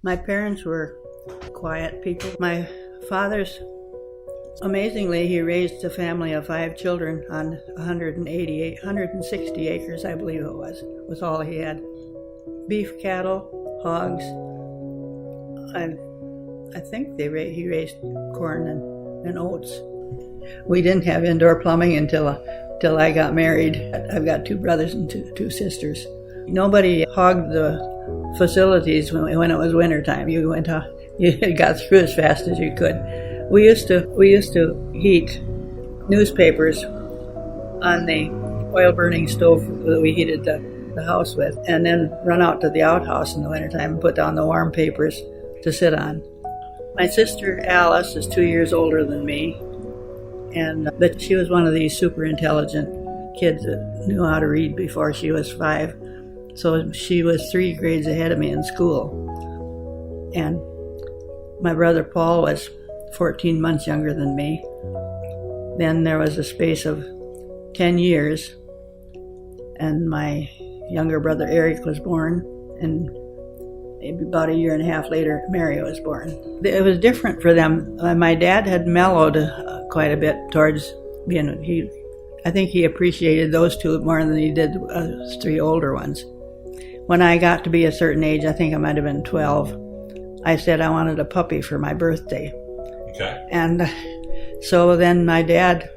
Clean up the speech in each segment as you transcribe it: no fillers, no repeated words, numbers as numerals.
My parents were quiet people. My father's, amazingly, he raised a family of 5 children on 160 acres, I believe it was all he had. Beef, cattle, hogs. I think he raised corn and oats. We didn't have indoor plumbing until I got married. I've got 2 brothers and two sisters. Nobody hogged the facilities when it was wintertime. You got through as fast as you could. We used to heat newspapers on the oil burning stove that we heated the house with, and then run out to the outhouse in the wintertime and put down the warm papers to sit on. My sister Alice is 2 years older than me, but she was one of these super intelligent kids that knew how to read before she was 5. So she was 3 grades ahead of me in school. And my brother Paul was 14 months younger than me. Then there was a space of 10 years, and my younger brother Eric was born, and maybe about a year and a half later, Mary was born. It was different for them. My dad had mellowed quite a bit towards being, I think he appreciated those 2 more than he did 3 older ones. When I got to be a certain age, I think I might have been 12, I said I wanted a puppy for my birthday. Okay. And so then my dad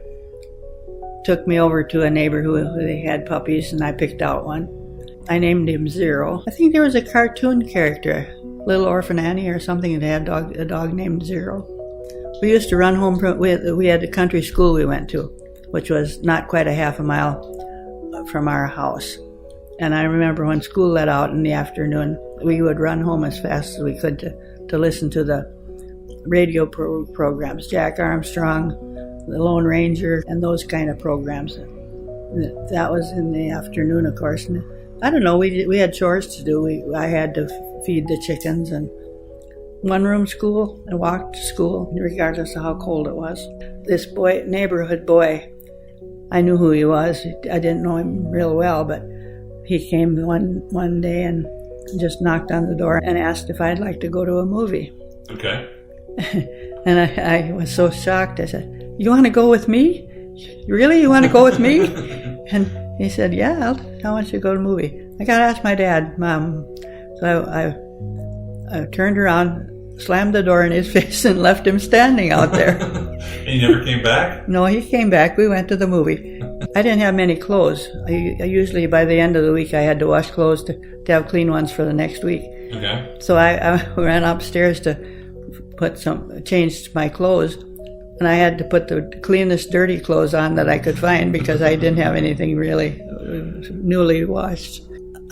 took me over to a neighbor who they had puppies, and I picked out one. I named him Zero. I think there was a cartoon character, Little Orphan Annie or something, that had a dog named Zero. We used to run home we had a country school we went to, which was not quite a half a mile from our house. And I remember when school let out in the afternoon, we would run home as fast as we could to listen to the radio programs, Jack Armstrong, the Lone Ranger, and those kind of programs. That was in the afternoon, of course. And I don't know, we had chores to do. I had to feed the chickens, and one-room school. I walked to school regardless of how cold it was. This neighborhood boy, I knew who he was. I didn't know him real well, but he came one day and just knocked on the door and asked if I'd like to go to a movie. Okay. And I was so shocked. I said, "You want to go with me? Really? You want to go with me?" And he said, "Yeah, I want you to go to a movie." I got to ask my dad, Mom. So I turned around, slammed the door in his face, and left him standing out there. And he never came back? No, he came back. We went to the movie. I didn't have many clothes. I usually, by the end of the week, I had to wash clothes to have clean ones for the next week. Okay. So I ran upstairs to change my clothes, and I had to put the cleanest dirty clothes on that I could find because I didn't have anything really newly washed.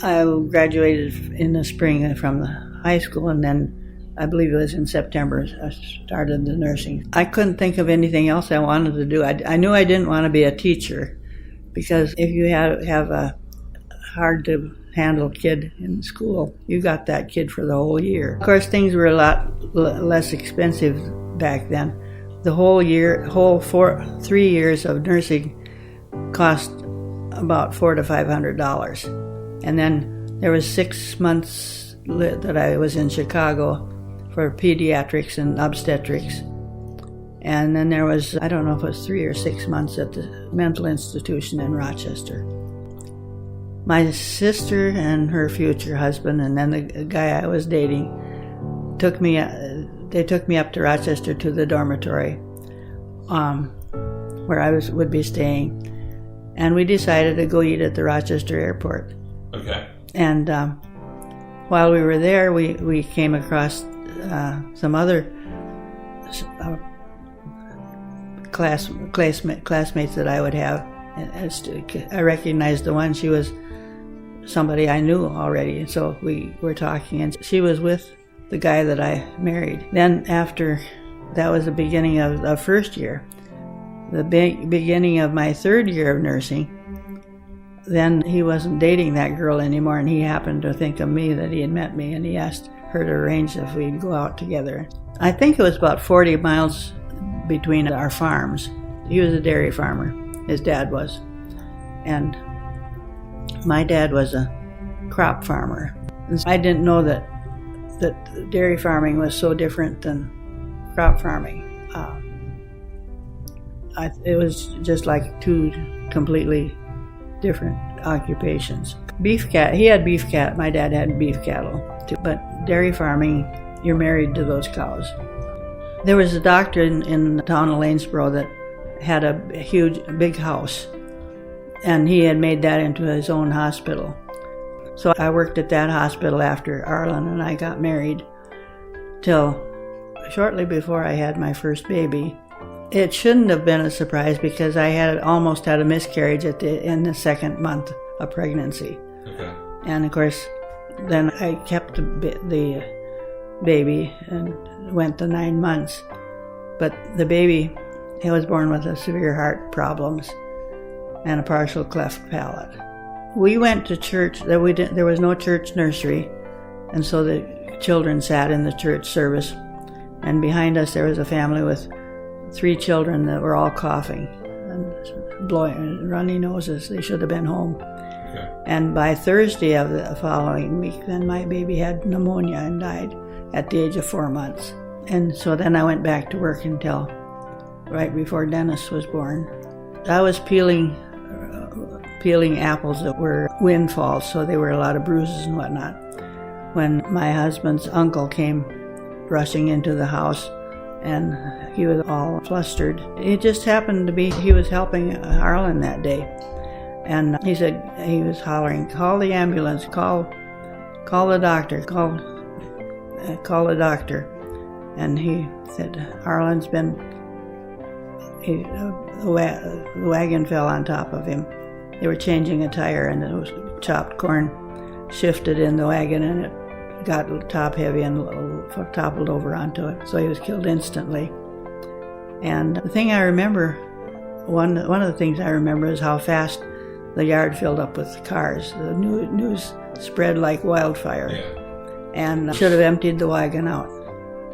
I graduated in the spring from the high school, and then I believe it was in September I started the nursing. I couldn't think of anything else I wanted to do. I knew I didn't want to be a teacher, because if you have a hard-to-handle kid in school, you got that kid for the whole year. Of course, things were a lot less expensive back then. The whole 3 years of nursing cost about $400 to $500. And then there was 6 months that I was in Chicago for pediatrics and obstetrics. And then there was, I don't know if it was 3 or 6 months at the mental institution in Rochester. My sister and her future husband, and then the guy I was dating, took me up to Rochester to the dormitory where I would be staying. And we decided to go eat at the Rochester airport. Okay. And while we were there, we came across some other classmates that I would have. And I recognized the one. She was somebody I knew already, so we were talking, and she was with the guy that I married. Then after, that was the beginning of the first year. The beginning of my 3rd year of nursing, then he wasn't dating that girl anymore, and he happened to think of me, that he had met me, and he asked her to arrange if we'd go out together. I think it was about 40 miles between our farms. He was a dairy farmer, his dad was, and my dad was a crop farmer. I didn't know that that dairy farming was so different than crop farming. It was just like two completely different occupations. He had beef cattle. My dad had beef cattle too, but dairy farming, you're married to those cows. There was a doctor in the town of Lanesboro that had a big house, and he had made that into his own hospital. So I worked at that hospital after Arlen and I got married till shortly before I had my first baby. It shouldn't have been a surprise because I almost had a miscarriage in the second month of pregnancy. Okay. And of course, then I kept the baby and went to 9 months. But the baby, he was born with severe heart problems and a partial cleft palate. We went to church. There was no church nursery, and so the children sat in the church service. And behind us there was a family with 3 children that were all coughing and blowing runny noses. They should have been home. Okay. And by Thursday of the following week, then my baby had pneumonia and died at the age of 4 months. And so then I went back to work until right before Dennis was born. I was peeling apples that were windfalls, so they were a lot of bruises and whatnot, when my husband's uncle came rushing into the house, and he was all flustered. It just happened to be he was helping Arlen that day, and he said, he was hollering, "Call the ambulance, call the doctor, call the doctor." And he said, "Arlen's been, the wagon fell on top of him. They were changing a tire, and it was chopped corn shifted in the wagon, and it got top heavy and toppled over onto it. So he was killed instantly." And the thing I remember, one of the things I remember is how fast the yard filled up with cars. The news spread like wildfire. Yeah. And should have emptied the wagon out.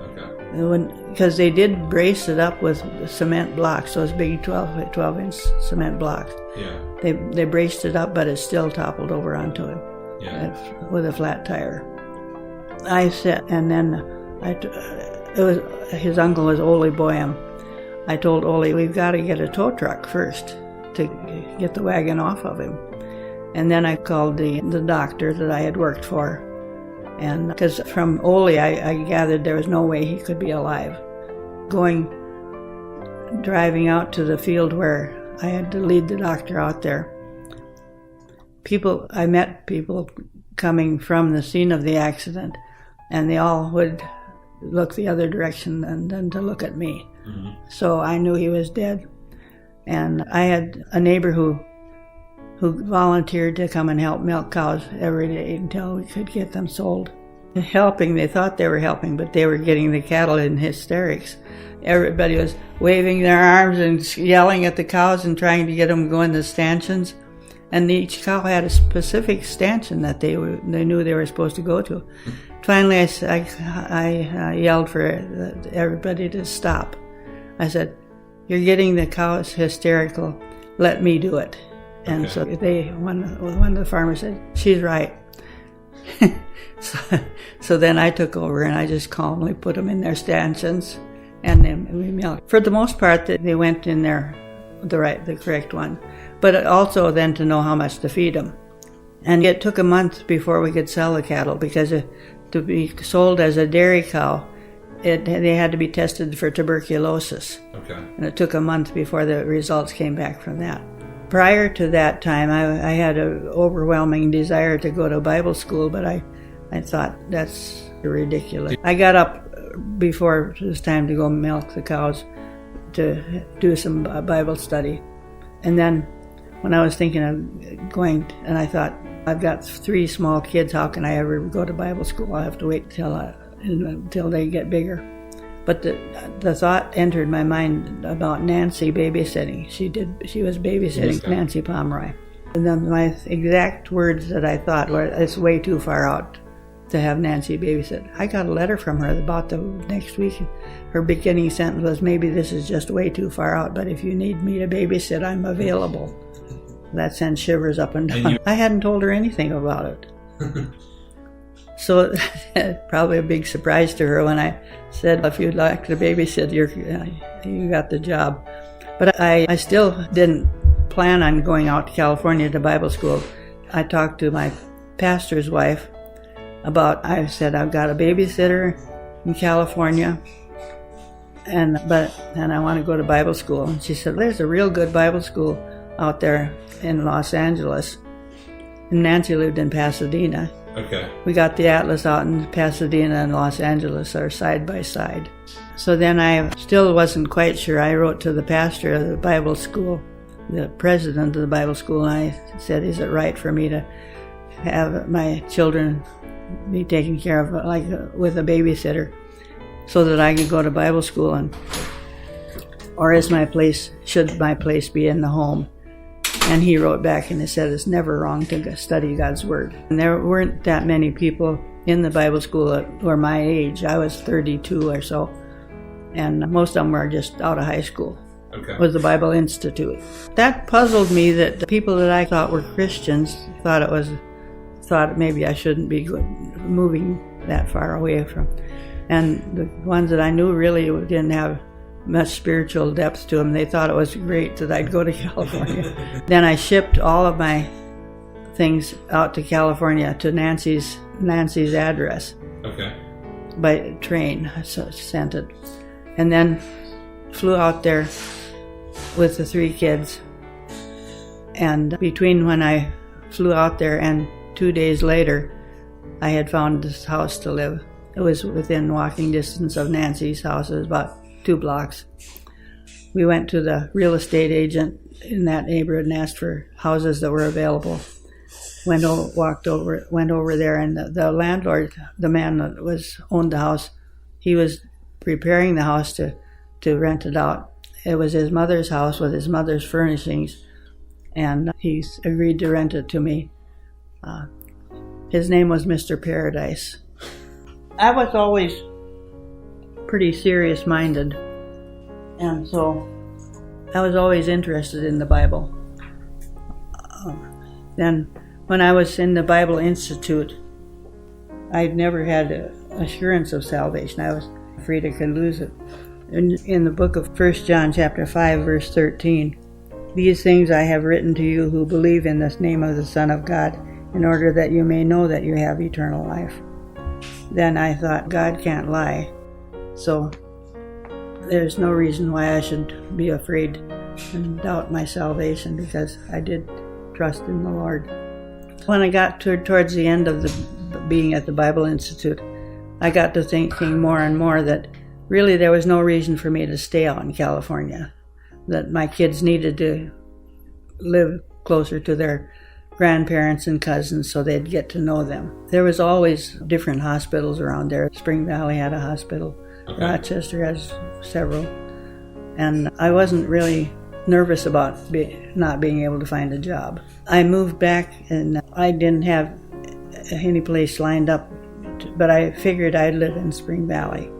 Okay. Because they did brace it up with cement blocks, those big 12-inch cement blocks. Yeah. They braced it up, but it still toppled over onto him. Yeah. With a flat tire. I said, and then his uncle was Ole Boyum. I told Ole, "We've got to get a tow truck first to get the wagon off of him." And then I called the doctor that I had worked for, and because from Ole I gathered there was no way he could be alive. Driving out to the field where I had to lead the doctor out there, I met people coming from the scene of the accident, and they all would look the other direction and then to look at me. Mm-hmm. So I knew he was dead. And I had a neighbor who volunteered to come and help milk cows every day until we could get them sold. They thought they were helping, but they were getting the cattle in hysterics. Everybody was waving their arms and yelling at the cows and trying to get them going to stanchions. And each cow had a specific stanchion that they knew they were supposed to go to. Finally, I yelled for everybody to stop. I said, "You're getting the cows hysterical. Let me do it." And so one of the farmers said, "She's right." So then I took over and I just calmly put them in their stanchions, and then we milked. For the most part, they went in there the correct one, but also then to know how much to feed them. And it took a month before we could sell the cattle, because to be sold as a dairy cow, they had to be tested for tuberculosis. Okay. And it took a month before the results came back from that. Prior to that time, I had an overwhelming desire to go to Bible school, but I thought that's ridiculous. I got up before it was time to go milk the cows to do some Bible study. And then when I was thinking of going, and I thought, I've got 3 small kids, how can I ever go to Bible school? I'll have to wait until they get bigger. But the thought entered my mind about Nancy babysitting. She was babysitting Nancy Pomeroy. And then my exact words that I thought were, "It's way too far out to have Nancy babysit." I got a letter from her about the next week. Her beginning sentence was, "Maybe this is just way too far out, but if you need me to babysit, I'm available." That sent shivers up and down. I hadn't told her anything about it. So probably a big surprise to her when I said, if you'd like to babysit, you got the job. But I still didn't plan on going out to California to Bible school. I talked to my pastor's wife I said, I've got a babysitter in California, and I want to go to Bible school. And she said, there's a real good Bible school out there in Los Angeles. And Nancy lived in Pasadena. Okay. We got the Atlas out in Pasadena and Los Angeles are side by side. So then I still wasn't quite sure. I wrote to the pastor of the Bible school, the president of the Bible school, and I said, is it right for me to have my children be taken care of with a babysitter so that I could go to Bible school, or should my place be in the home? And he wrote back and he said, it's never wrong to study God's Word. And there weren't that many people in the Bible school that were my age. I was 32 or so, and most of them were just out of high school. Okay. It was the Bible Institute. That puzzled me, that the people that I thought were Christians thought maybe I shouldn't be moving that far away from. And the ones that I knew really didn't have much spiritual depth to them. They thought it was great that I'd go to California. Then I shipped all of my things out to California to Nancy's address. Okay. By train. So I sent it. And then flew out there with the 3 kids. And between when I flew out there and 2 days later, I had found this house to live. It was within walking distance of Nancy's house. It was about 2 blocks. We went to the real estate agent in that neighborhood and asked for houses that were available. Went over there, and the landlord, the man that owned the house, he was preparing the house to rent it out. It was his mother's house with his mother's furnishings, and he agreed to rent it to me. His name was Mr. Paradise. I was always pretty serious-minded, and so I was always interested in the Bible. Then when I was in the Bible Institute, I'd never had assurance of salvation. I was afraid I could lose it. In the book of 1 John chapter 5, verse 13, these things I have written to you who believe in the name of the Son of God, in order that you may know that you have eternal life. Then I thought, God can't lie, so there's no reason why I should be afraid and doubt my salvation, because I did trust in the Lord. When I got towards the end of being at the Bible Institute, I got to thinking more and more that really there was no reason for me to stay out in California, that my kids needed to live closer to their grandparents and cousins so they'd get to know them. There was always different hospitals around there. Spring Valley had a hospital. Okay. Rochester has several. And I wasn't really nervous about not being able to find a job. I moved back and I didn't have any place lined up, but I figured I'd live in Spring Valley.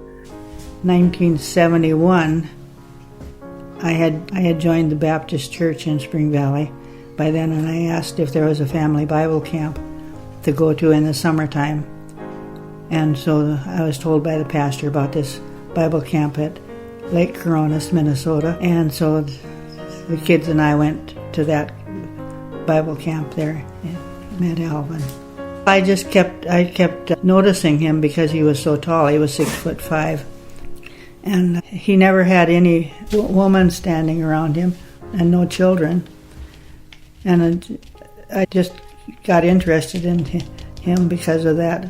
1971, I had joined the Baptist Church in Spring Valley by then, and I asked if there was a family Bible camp to go to in the summertime. And so I was told by the pastor about this Bible camp at Lake Coronis, Minnesota. And so the kids and I went to that Bible camp there and met Alvin. I kept noticing him because he was so tall. He was 6'5", and he never had any woman standing around him, and no children. And I just got interested in him because of that.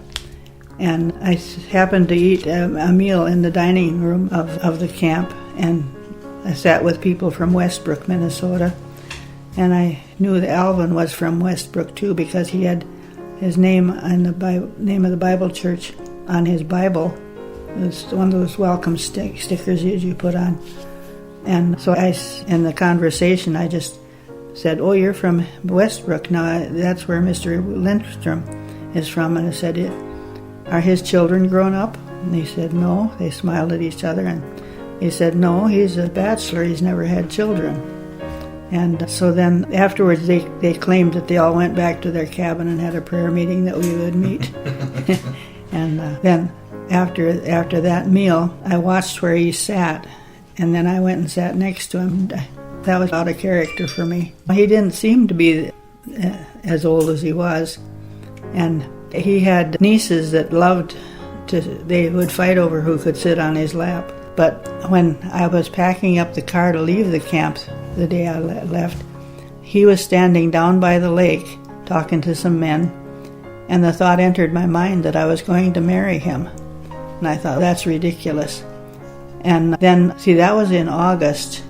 And I happened to eat a meal in the dining room of the camp, and I sat with people from Westbrook, Minnesota. And I knew that Alvin was from Westbrook too, because he had his name on the name of the Bible church on his Bible. It was one of those welcome stickers you put on. And so in the conversation, I just said, "Oh, you're from Westbrook. Now that's where Mr. Lindstrom is from." And I said, "Are his children grown up?" And they said, "No." They smiled at each other, and he said, "No, he's a bachelor. He's never had children." And so then afterwards they claimed that they all went back to their cabin and had a prayer meeting that we would meet. And then after that meal, I watched where he sat, and then I went and sat next to him. That was out of character for me. He didn't seem to be as old as he was, and he had nieces that loved to, they would fight over who could sit on his lap. But when I was packing up the car to leave the camp the day I left, he was standing down by the lake talking to some men, and the thought entered my mind that I was going to marry him. And I thought, that's ridiculous. And then, see, that was in August,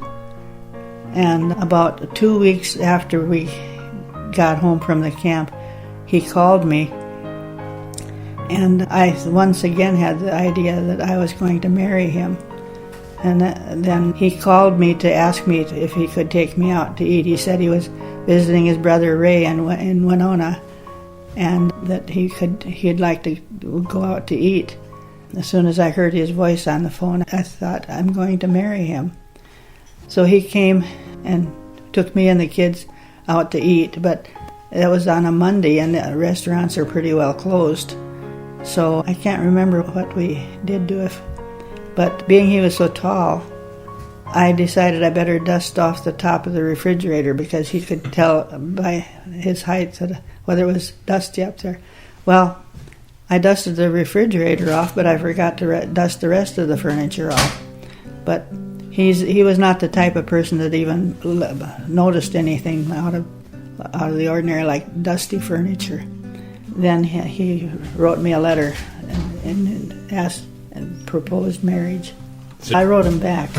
and about 2 weeks after we got home from the camp, he called me, and I once again had the idea that I was going to marry him. And then he called me to ask me if he could take me out to eat. He said he was visiting his brother Ray in Winona, and that he'd like to go out to eat. As soon as I heard his voice on the phone, I thought, I'm going to marry him. So he came and took me and the kids out to eat, but it was on a Monday, and the restaurants are pretty well closed. So I can't remember what we did to it. But being he was so tall, I decided I better dust off the top of the refrigerator, because he could tell by his height whether it was dusty up there. Well, I dusted the refrigerator off, but I forgot to dust the rest of the furniture off. But he was not the type of person that even noticed anything out of the ordinary, like dusty furniture. Then he wrote me a letter and asked and proposed marriage. I wrote him back.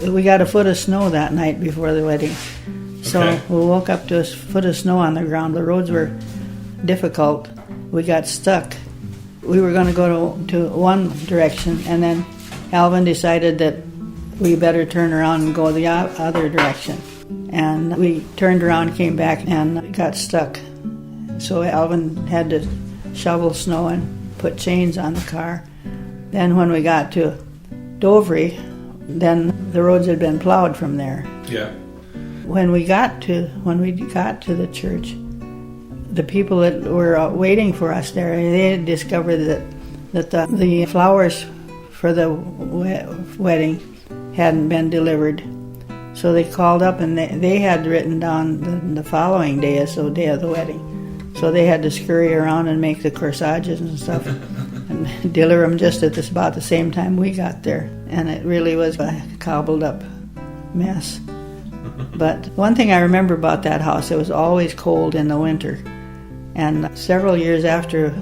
We got a foot of snow that night before the wedding. So we woke up to a foot of snow on the ground. The roads were difficult. We got stuck. We were going to go to one direction, and then Alvin decided that we better turn around and go the other direction. And we turned around, came back, and got stuck. So Alvin had to shovel snow and put chains on the car. Then when we got to Dovry, then the roads had been plowed from there. Yeah. When we got to the church, the people that were waiting for us there, they had discovered that the flowers for the wedding hadn't been delivered. So they called up, and they had written down the following day as the day of the wedding. So they had to scurry around and make the corsages and stuff and deliver them just at about the same time we got there. And it really was a cobbled up mess. But one thing I remember about that house, it was always cold in the winter. And several years after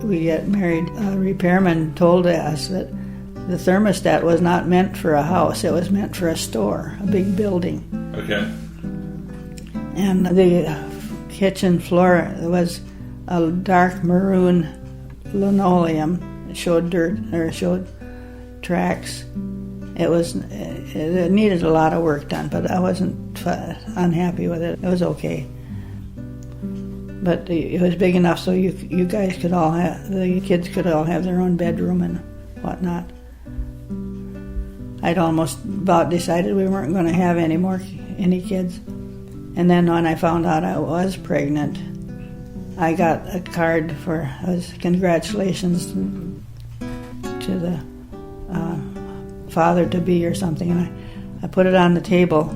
we got married, a repairman told us that the thermostat was not meant for a house, it was meant for a store, a big building. Okay. And the kitchen floor was a dark maroon linoleum. It showed dirt, or showed tracks. It needed a lot of work done, but I wasn't unhappy with it. It was okay. But it was big enough so you guys could all have, the kids could all have their own bedroom and whatnot. I'd almost about decided we weren't going to have any kids. And then when I found out I was pregnant, I got a card for congratulations to the father-to-be or something, and I put it on the table.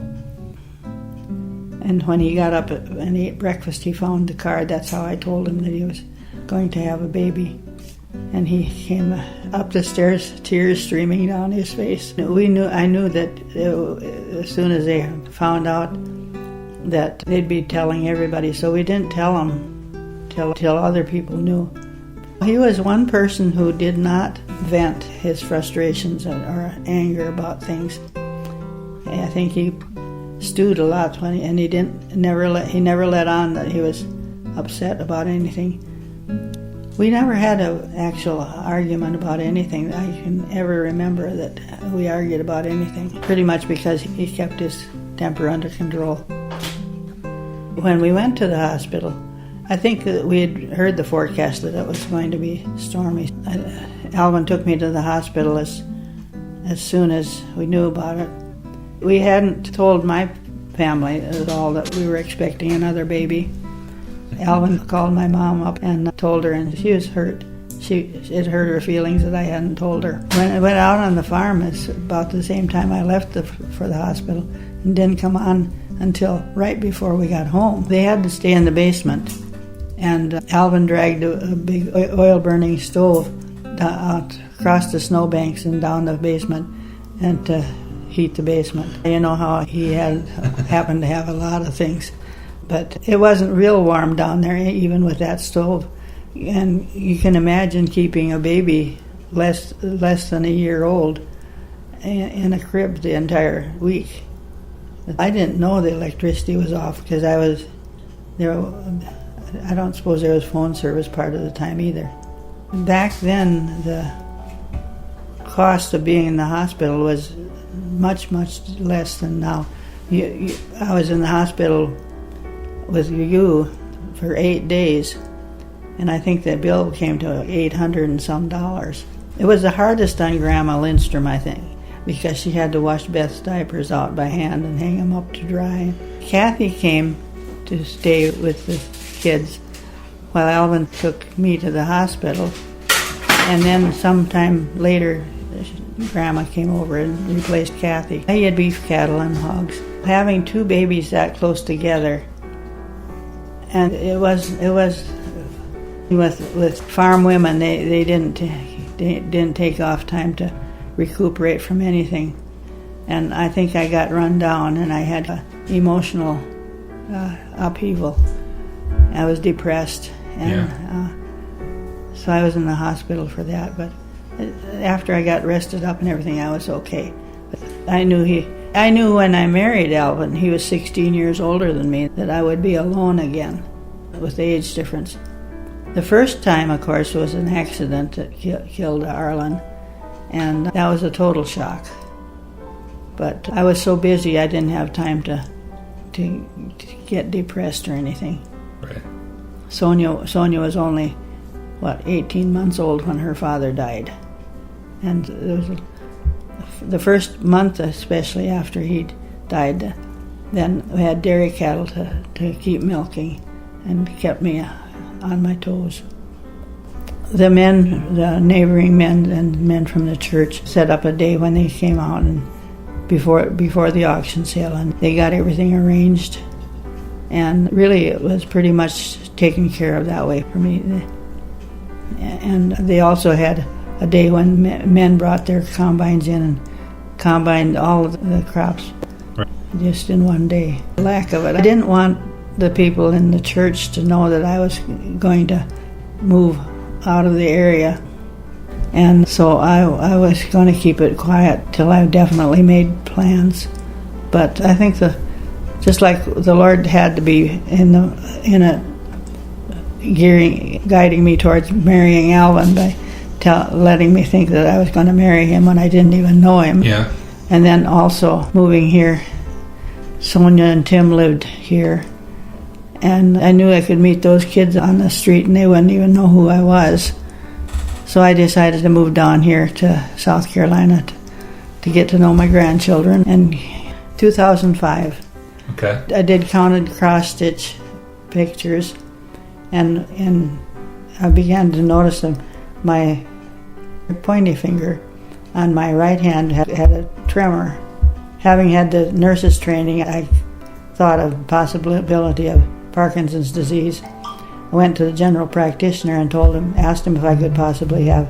And when he got up and ate breakfast, he found the card. That's how I told him that he was going to have a baby. And he came up the stairs, tears streaming down his face. I knew that as soon as they found out that they'd be telling everybody, so we didn't tell him till other people knew. He was one person who did not vent his frustrations or anger about things. I think he stewed a lot and he never let on that he was upset about anything. We never had an actual argument about anything. I can ever remember that we argued about anything, pretty much because he kept his temper under control. When we went to the hospital, I think that we had heard the forecast that it was going to be stormy. Alvin took me to the hospital as soon as we knew about it. We hadn't told my family is all that we were expecting another baby. Alvin called my mom up and told her, and she was hurt. It hurt her feelings that I hadn't told her. When I went out on the farm, it's about the same time I left for the hospital, and didn't come on until right before we got home. They had to stay in the basement, and Alvin dragged a big oil-burning stove out across the snowbanks and down the basement and to heat the basement. You know how he happened to have a lot of things, but it wasn't real warm down there, even with that stove. And you can imagine keeping a baby less than a year old in a crib the entire week. I didn't know the electricity was off because I was there. I don't suppose there was phone service part of the time either. Back then, the cost of being in the hospital was much, much less than now. I was in the hospital with you for 8 days, and I think the bill came to $800 and some. It was the hardest on Grandma Lindstrom, I think, because she had to wash Beth's diapers out by hand and hang them up to dry. Kathy came to stay with the kids while Alvin took me to the hospital, and then sometime later Grandma came over and replaced Kathy. He had beef cattle and hogs. Having two babies that close together, and it was with farm women, they didn't take off time to recuperate from anything, and I think I got run down and I had emotional upheaval. I was depressed, and so I was in the hospital for that. But after I got rested up and everything, I was okay. But I knew when I married Alvin, he was 16 years older than me, that I would be alone again with the age difference. The first time, of course, was an accident that killed Arlen, and that was a total shock. But I was so busy I didn't have time to get depressed or anything. Right. Sonia was only 18 months old when her father died, and there was the first month, especially after he died, then we had dairy cattle to keep milking, and kept me on my toes. The neighboring men and men from the church set up a day when they came out and before the auction sale, and they got everything arranged, and really it was pretty much taken care of that way for me. And they also had a day when men brought their combines in and combined all of the crops just in one day. The lack of it. I didn't want the people in the church to know that I was going to move out of the area, and so I was going to keep it quiet till I definitely made plans. But I think just like the Lord had to be guiding me towards marrying Alvin by letting me think that I was going to marry him when I didn't even know him. Yeah. And then also moving here, Sonia and Tim lived here, and I knew I could meet those kids on the street and they wouldn't even know who I was. So I decided to move down here to South Carolina to get to know my grandchildren in 2005. Okay. I did counted cross-stitch pictures, and I began to notice them. My pointy finger on my right hand had a tremor. Having had the nurse's training, I thought of the possibility of Parkinson's disease. I went to the general practitioner and asked him if I could possibly have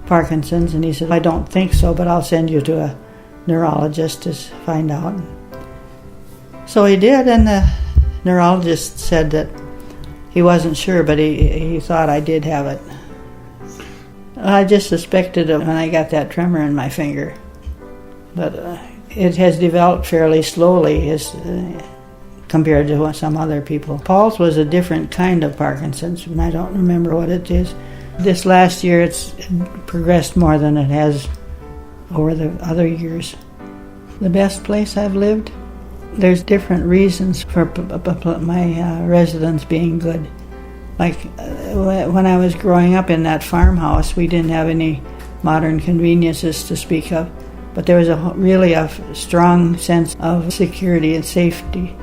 Parkinson's, and he said, "I don't think so, but I'll send you to a neurologist to find out." So he did, and the neurologist said that he wasn't sure, but he thought I did have it. I just suspected it when I got that tremor in my finger, but it has developed fairly slowly compared to some other people. Paul's was a different kind of Parkinson's, and I don't remember what it is. This last year it's progressed more than it has over the other years. The best place I've lived? There's different reasons for my residence being good. Like when I was growing up in that farmhouse, we didn't have any modern conveniences to speak of, but there was really a strong sense of security and safety.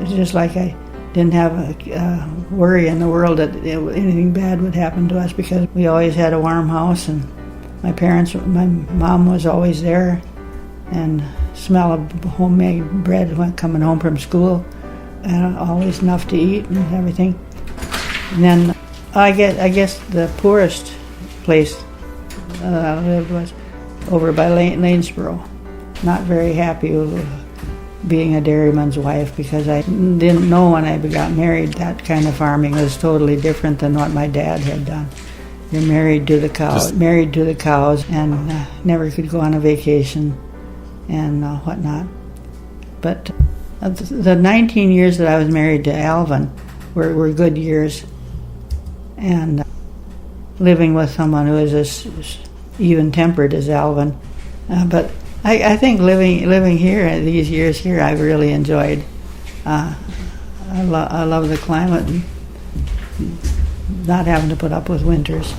It's just like I didn't have a worry in the world that anything bad would happen to us, because we always had a warm house, and my mom was always there, and smell of homemade bread when coming home from school, and always enough to eat and everything. And then I guess the poorest place I lived was over by Lanesboro. Not very happy with being a dairyman's wife, because I didn't know when I got married that kind of farming was totally different than what my dad had done. You're married to the cows, and never could go on a vacation and whatnot. But the 19 years that I was married to Alvin were good years, and living with someone who is as even-tempered as Alvin. But I think living here, these years here, I've really enjoyed. I love the climate and not having to put up with winters.